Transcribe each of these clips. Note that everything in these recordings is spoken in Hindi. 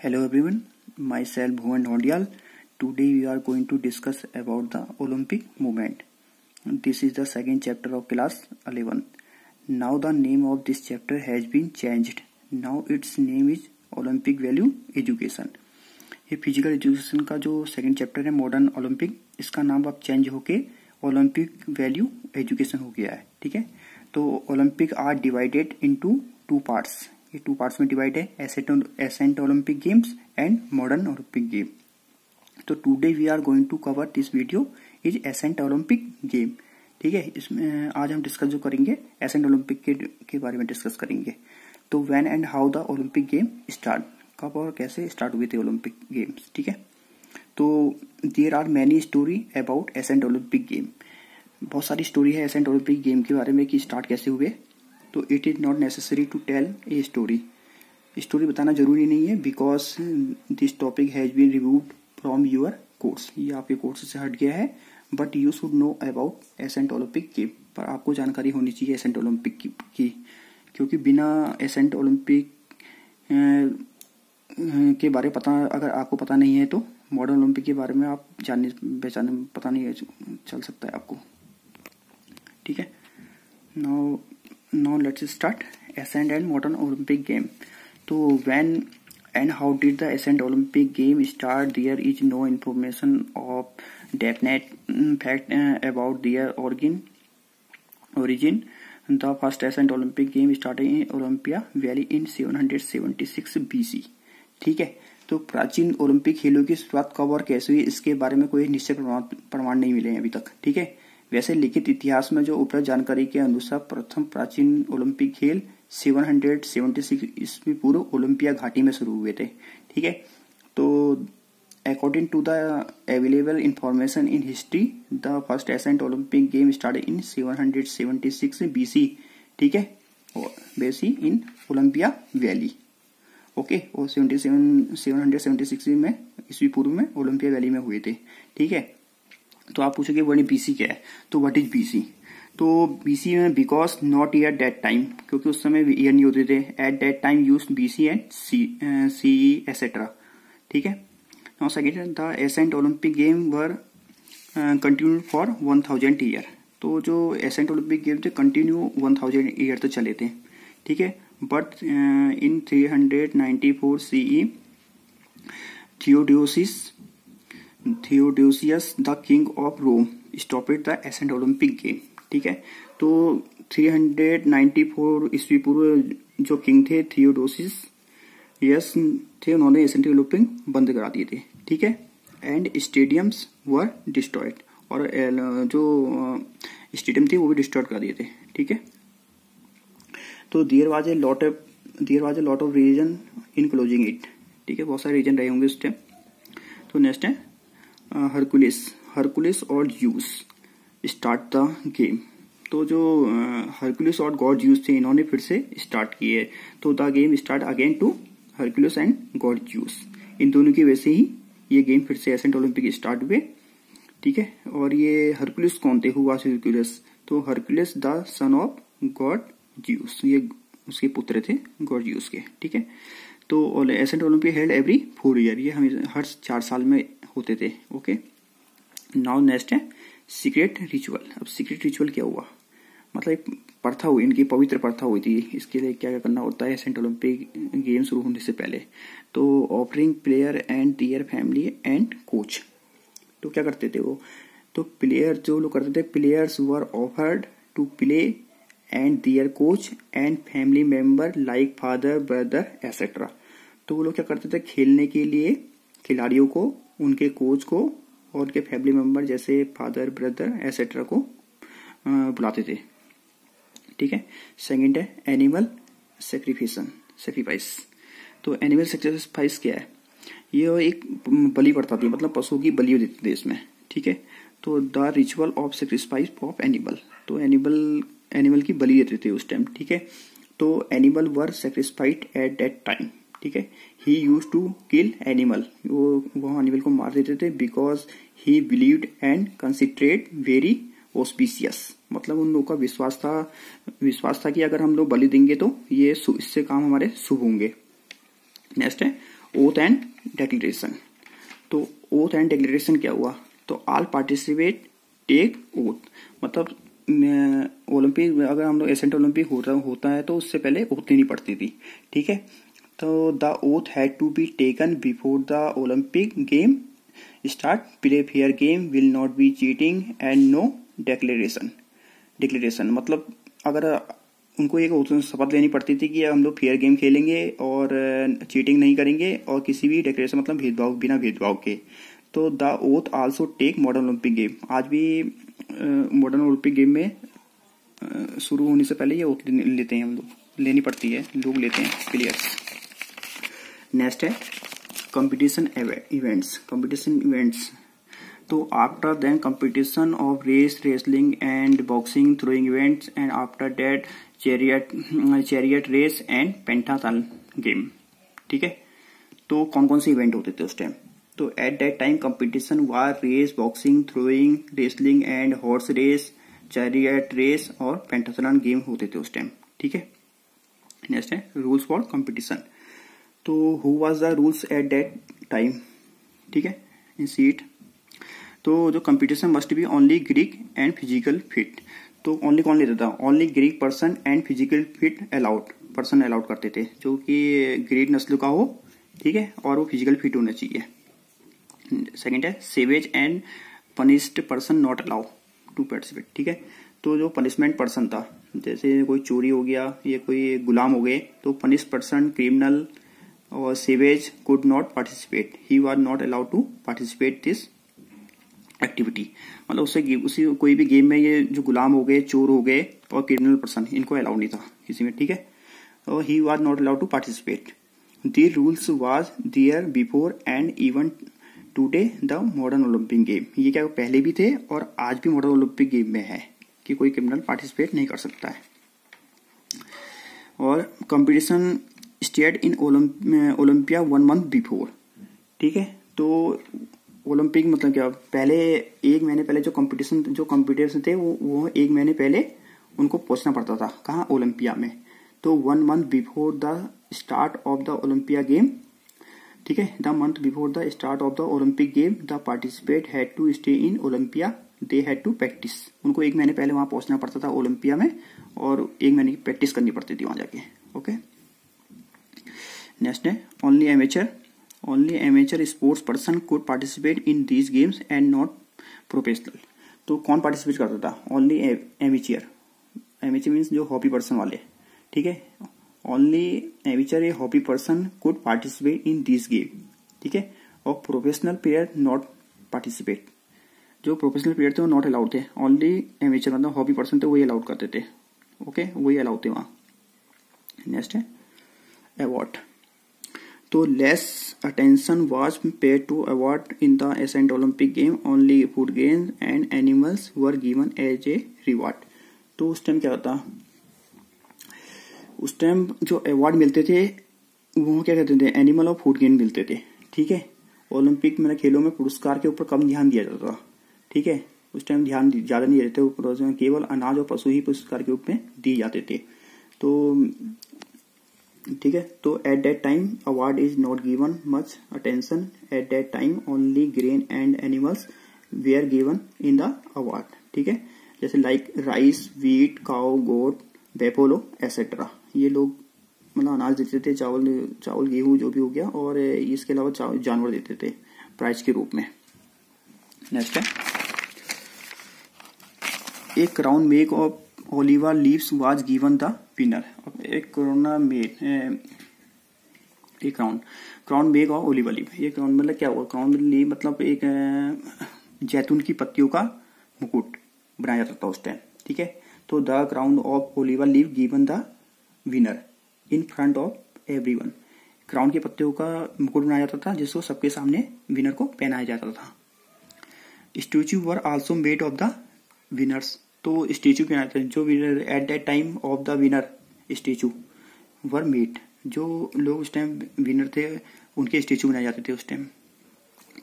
Hello everyone, myself Bhuvan Nodial. Today we are going to discuss about the Olympic movement. This is the second chapter of class 11. Now the name of this chapter has been changed. Now its name is Olympic Value Education. ये फिजिकल एजुकेशन का जो सेकंड चैप्टर है मॉडर्न ओलंपिक, इसका नाम अब चेंज होके ओलंपिक वैल्यू एजुकेशन हो गया है. ठीक है, तो Olympic are divided into two parts. ये टू पार्ट्स में डिवाइड है, ancient Olympic games and modern Olympic game. तो today we are going to cover this video is ancient Olympic game. ठीक है, इसमें आज हम डिस्कस जो करेंगे एसेंट ओलंपिक के बारे में डिस्कस करेंगे. तो when and how the Olympic game start, कब और कैसे स्टार्ट हुए थे ओलंपिक गेम्स. ठीक है, तो there are many story about ancient Olympic game. बहुत सारी स्टोरी है एसेंट ओलंपिक गेम के बारे में कि स्टार्ट कैसे हुए. तो it is not necessary to tell a story. Story बताना जरूरी नहीं है because this topic has been removed from your course. ये आपके कोर्स से हट गया है, but you should know about ancient Olympic game. पर आपको जानकारी होनी चाहिए एसेंट ओलंपिक की, क्योंकि बिना एसेंट ओलंपिक के बारे पता, अगर आपको पता नहीं है तो मॉडर्न ओलंपिक के बारे में आप जानने पहचानने पता नहीं चल सकता है आपको. ठीक है, now let's start Ascent and modern Olympic game. So when and how did the Ascent Olympic game start? There is no information of definite fact about their origin. The first Ascent Olympic game started in Olympia Valley in 776 BC. ठीक है, तो प्राचीन ओलंपिक खेलों की शुरुआत कब और कैसे हुई इसके बारे में कोई निश्चित प्रमाण नहीं मिले हैं अभी तक. ठीक है, वैसे लिखित इतिहास में जो उपलब्ध जानकारी के अनुसार प्रथम प्राचीन ओलंपिक खेल 776 ईस्वी पूर्व ओलंपिया घाटी में शुरू हुए थे. ठीक है, तो according to the available information in history the first ancient Olympic game started in 776 BC. ठीक है, बेसी इन ओलंपिया वैली. ओके, और 776 में ईस्वी पूर्व में ओलंपिया वैली में हुए थे. ठीक है, तो आप पूछोगे व्हाट बीसी क्या है. तो व्हाट इज बीसी? तो बीसी में because not year that time, क्योंकि उस समय ईयर नहीं होते थे. At that time use BC and CE etcetera. ठीक है, now second the ancient Olympic game were continue for 1000 year. तो जो एसेंट ओलंपिक गेम थे कंटिन्यू 1000 ईयर तक चले थे. ठीक है, but in 394 CE Theodosius the king of Rome stopped the Ascent Olympic game. ठीक है, तो 394 ईस्वी पूर्व जो किंग थे थियोडोसिस यस थे, उन्होंने एसेंट ओलंपिक बंद करा दिए थे. ठीक है, एंड स्टेडियम्स वर डिस्ट्रॉयड, और जो स्टेडियम थे वो भी डिस्ट्रॉय कर दिए थे. ठीक है, तो there was a lot of reason in closing it. ठीक है, बहुत सारे रीजन रहे होंगे उस टाइम. तो नेक्स्ट है हरकुलिस और ज्यूस स्टार्ट द गेम. तो जो हरकुलिस और गॉड ज्यूस थे इन्होंने फिर से स्टार्ट किए. तो the game start again to Hercules and god Zeus. इन दोनों की वजह से ही ये गेम फिर से एसेंट ओलंपिक स्टार्ट हुए. ठीक है, और ये हरकुलिस कौन थे? Who was Hercules? तो Hercules the son of god Zeus, ये उसके पुत्र थे गॉड ज्यूस के. ठीक है, तो ancient Olympic held every 4 year, ये हमें हर 4 साल में होते थे. ओके, नाउ नेक्स्ट है सीक्रेट रिचुअल. अब सीक्रेट रिचुअल क्या हुआ? मतलब एक प्रथा हुई, इनकी पवित्र प्रथा हुई थी. इसके लिए क्या क्या करना होता है एसेंट ओलंपिक गेम शुरू होने से पहले? तो offering player and their family and coach. तो क्या करते थे वो? तो प्लेयर जो लोग करते थे, players were offered to play and their coach and family member like father brother etcetera. तो वो लोग क्या करते थे? खेलने के लिए खिलाड़ियों को, उनके कोच को और उनके फैमिली मेंबर जैसे फादर ब्रदर एसेट्रा को बुलाते थे. ठीक है, सेकंड है एनिमल सेक्रीफाइस. तो एनिमल सेक्रीफाइस क्या है? ये एक बलि प्रथा थी, मतलब पशु की बलि देते थे इसमें. ठीक है, तो the ritual of sacrifice of animal. तो एनिमल की बलि देते थे उस टाइम. ठीक है, तो animal were सेक्रीफाइड eight that time. ठीक है, ही यूज टू किल एनिमल, वो एनिमल को मार देते थे because he believed and considered very auspicious. मतलब उन लोगों का विश्वास था कि अगर हम लोग बलि देंगे तो ये इससे काम हमारे शुभ होंगे. नेक्स्ट है ओथ एंड डिक्लेरेशन। तो ओथ एंड डिक्लेरेशन क्या हुआ, तो ऑल पार्टिसिपेट टेक ओथ, मतलब ओलंपिक अगर हम लोग एसेंट ओलंपिक होता है तो उससे पहले ओथ लेनी पड़ती थी, ठीक है। तो the oath had to be taken before the Olympic game start, play fair game, will not be cheating and no declaration. मतलब अगर उनको एक शपथ लेनी पड़ती थी कि हम लोग फेयर गेम खेलेंगे और चीटिंग नहीं करेंगे और किसी भी डिक्लेरेशन मतलब बिना भेदभाव के। तो the oath also take modern Olympic game, आज भी मॉडर्न ओलंपिक गेम में शुरू होने से पहले ये ओथ लेते हैं हम लोग, लेनी पड़ती है, लोग लेते हैं प्लेयर्स। नेक्स्ट है कंपटीशन इवेंट्स। तो after then competition of wrestling and boxing, throwing events and after that chariot race and pentathlon game, ठीक है। तो कौन कौन से इवेंट होते थे उस टाइम, तो at that time competition were race, boxing, throwing, wrestling and horse race, chariot race और पेंटाथलन गेम होते थे उस टाइम, ठीक है। नेक्स्ट है रूल्स फॉर कंपटीशन। तो who was the rules at that time, ठीक है, इन सीट। तो जो competition must be only Greek and physical fit. तो ओनली कौन लेता था, only Greek person and physical fit person allowed करते थे, जो कि ग्रीक नस्ल का हो, ठीक है, और वो फिजिकल फिट होना चाहिए। सेकंड है savage and punished person not allow to participate, ठीक है। तो जो पनिशमेंट पर्सन था, जैसे कोई चोरी हो गया या कोई गुलाम हो गए, तो पनिश पर्सन, क्रिमिनल और savage could not participate, he was not allowed to participate this activity. मतलब उसी कोई भी गेम में ये जो गुलाम हो गए, चोर हो गए और क्रिमिनल पर्सन, इनको अलाउड नहीं था किसी में, ठीक है। और he was not allowed to participate. The rules was there before and even today the modern Olympic game. ये क्या पहले भी थे और आज भी मॉडर्न ओलंपिक गेम में है कि कोई क्रिमिनल पार्टिसिपेट नहीं कर सकता है। और competition start in Olympia 1 month before, ठीक है। तो ओलंपिक मतलब क्या, पहले 1 महीने पहले जो कंपटीशन थे वो 1 महीने पहले उनको पहुंचना पड़ता था, कहाँ, ओलंपिया में। तो 1 month before the start of the Olympia game, ठीक है, the month before the start of the Olympic game the participate had to stay in Olympia, they had to practice. उनको 1 महीने पहले वहां पहुंचना पड़ता था ओलंपिया में और 1 महीने की प्रैक्टिस करनी पड़ती थी वहां जाके, ओके। नेक्स्ट है only amateur sports person could participate in these games and not professional. तो कौन पार्टिसिपेट करता था, ओनली एमेचर मीन्स जो हॉबी पर्सन वाले, ठीक है। Only amateur a hobby person could participate in this game, ठीक है। और प्रोफेशनल प्लेयर नॉट पार्टिसिपेट, जो प्रोफेशनल प्लेयर थे वो नॉट अलाउड थे, ओनली एमेचर मतलब हॉबी पर्सन थे वही अलाउड करते थे, ओके, वही अलाउड थे वहां। नेक्स्ट है अवार्ड। तो less attention was paid to award in the ancient Olympic game, only food games and animals were given as a reward. तो उस टाइम क्या होता, उस टाइम जो अवार्ड मिलते थे वो क्या कहते थे, एनिमल और फूड गेम मिलते थे, ठीक है। ओलंपिक में खेलों में पुरस्कार के ऊपर कम ध्यान दिया जाता था, ठीक है। उस टाइम ध्यान ज्यादा नहीं देते, केवल अनाज और पशु ही पुरस्कार के रूप में दिए जाते थे, तो ठीक है। तो at that time award is not given much attention, at that time only grain and animals were given in the award, ठीक है। जैसे like rice, wheat, cow, goat, buffalo etcetera, ये लोग मतलब अनाज देते थे, चावल गेहूं जो भी हो गया, और इसके अलावा जानवर देते थे प्राइज के रूप में। नेक्स्ट है एक crown make of olive leaves was given the winner. एक crown make of olive leave, ये क्राउन मतलब क्या हुआ, क्राउन लीव मतलब एक जैतून की पत्तियों का मुकुट बनाया जाता था उस टाइम, ठीक है। तो the crown of olive leave given the winner in front of everyone. Crown की पत्तियों का मुकुट बनाया जाता था जिसको सबके सामने विनर को पहनाया जाता था। Statue were also made of the winners. तो स्टैच्यू बनाए थे जो winner eight that time of the winner, statue were made, जो लोग उस टाइम विनर थे उनके स्टैच्यू बनाए जाते थे उस टाइम,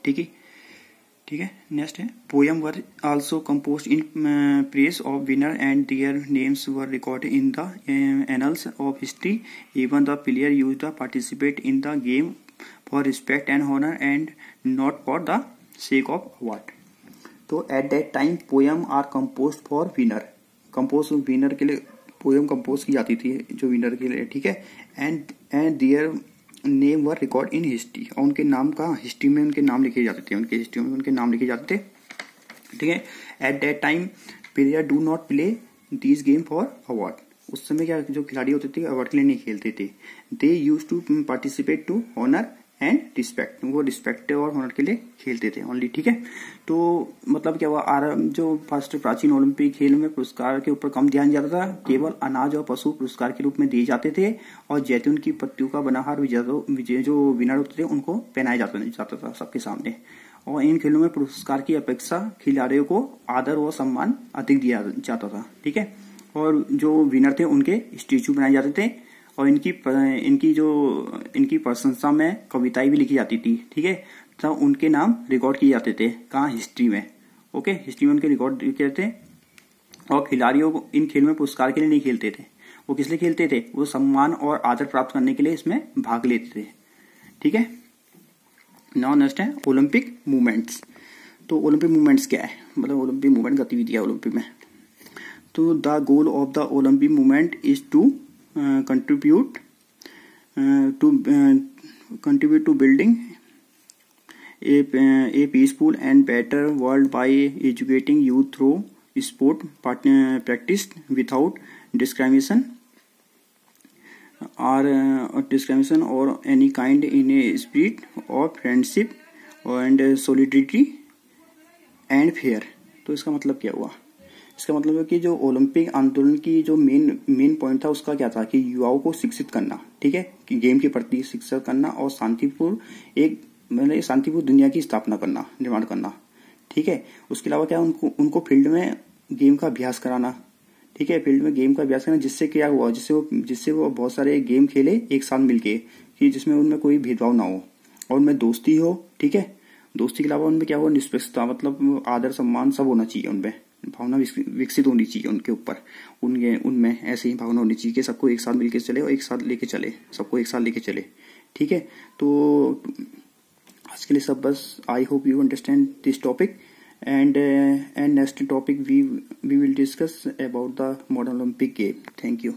ठीक है, ठीक है। नेक्स्ट है poem were also composed in praise of winner and their names were recorded in the annals of history, even the player used the participate in the game for respect and honour and not for the sake of award. तो at that time poem are compose for winner, compose winner के लिए पोएम कंपोज की जाती थी जो विनर के लिए, ठीक है। And their name were record in history, और उनके नाम का हिस्ट्री में उनके नाम लिखे जाते थे, उनके हिस्ट्री में उनके नाम लिखे जाते थे, ठीक है। Eight that time player do not play this game for award, उस समय क्या जो खिलाड़ी होते थे अवार्ड के लिए नहीं खेलते थे। They use to participate to honour and respect, वो रिस्पेक्ट और ऑनर के लिए खेलते थे ओनली, ठीक है। तो मतलब क्या हुआ, जो फर्स्ट प्राचीन ओलंपिक खेल में पुरस्कार के ऊपर कम ध्यान जाता था, केवल अनाज और पशु पुरस्कार के रूप में दिए जाते थे, और जैतून की पत्तियों का बना हार विजय जो विनर होते थे उनको पहनाया जाता था सबके सामने। और इन खेलों में पुरस्कार की अपेक्षा खिलाड़ियों को आदर और सम्मान अधिक दिया जाता था, ठीक है। और जो विनर थे उनके स्टैचू बनाए जाते थे, और इनकी प्रशंसा में कविताएं भी लिखी जाती थी, ठीक है। तो उनके नाम रिकॉर्ड किए जाते थे, कहाँ, हिस्ट्री में, ओके, हिस्ट्री में उनके रिकॉर्ड किए थे। और खिलाड़ियों को इन खेल में पुरस्कार के लिए नहीं खेलते थे, वो किस लिए खेलते थे, वो सम्मान और आदर प्राप्त करने के लिए इसमें भाग लेते थे, ठीक है। नाउ नेक्स्ट है ओलंपिक मूवमेंट्स। तो ओलंपिक मूवमेंट्स क्या है, मतलब ओलंपिक मूवमेंट गतिविधियां ओलंपिक में। तो the goal of the Olympic movement is to contribute to building a peaceful and better world by educating youth through sport practiced without discrimination or any kind, in a spirit of friendship and solidarity and fair। तो इसका मतलब क्या हुआ, इसका मतलब है कि जो ओलंपिक आंदोलन की जो मेन पॉइंट था उसका क्या था कि युवाओं को शिक्षित करना, ठीक है, कि गेम के प्रति शिक्षा करना और शांतिपूर्ण दुनिया की स्थापना करना, निर्माण करना, ठीक है। उसके अलावा क्या उनको फील्ड में गेम का अभ्यास कराना, ठीक है, फील्ड में गेम का अभ्यास करना, जिससे क्या हुआ, जिससे वो बहुत सारे गेम खेले एक साथ मिलके, कि जिसमें उनमें कोई भेदभाव ना हो और उनमें दोस्ती हो, ठीक है। दोस्ती के अलावा उनमें क्या हुआ, निष्पक्षता, मतलब आदर सम्मान सब होना चाहिए, उनमें भावना विकसित होनी चाहिए उनके ऊपर, उनमें ऐसी ही भावना होनी चाहिए कि सबको एक साथ मिलकर चले और एक साथ लेके चले, सबको एक साथ लेके चले, ठीक है। तो आज के लिए सब बस, I hope you understand this topic, and next topic we will discuss about the modern Olympic game. Thank you.